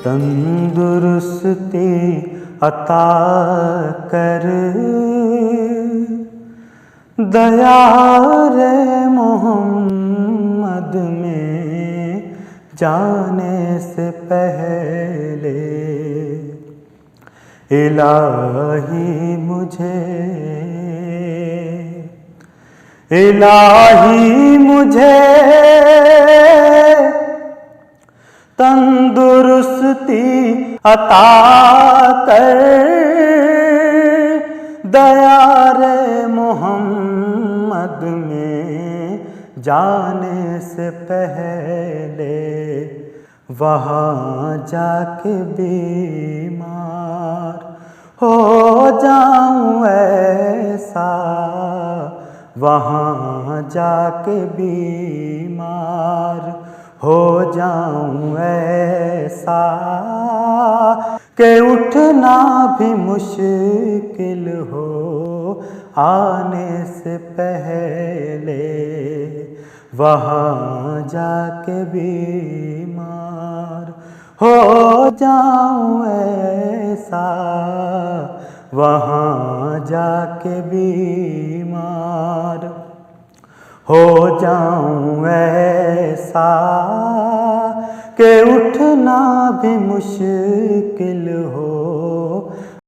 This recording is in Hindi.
तंदुरुस्ती अता कर, दया रे मोहम्मद में जाने से पहले। इलाही मुझे तंदुरुस्ती अता कर, दया रे मोहम्मद में जाने से पहले। वहाँ जाके बीमार हो जाऊं ऐसा, वहाँ जाके बीमार हो जाऊं ऐसा कि उठना भी मुश्किल हो आने से पहले। वहाँ जाके बीमार हो जाऊं ऐसा, वहाँ जाके बीमार हो जाऊं ऐसा कि उठना भी मुश्किल हो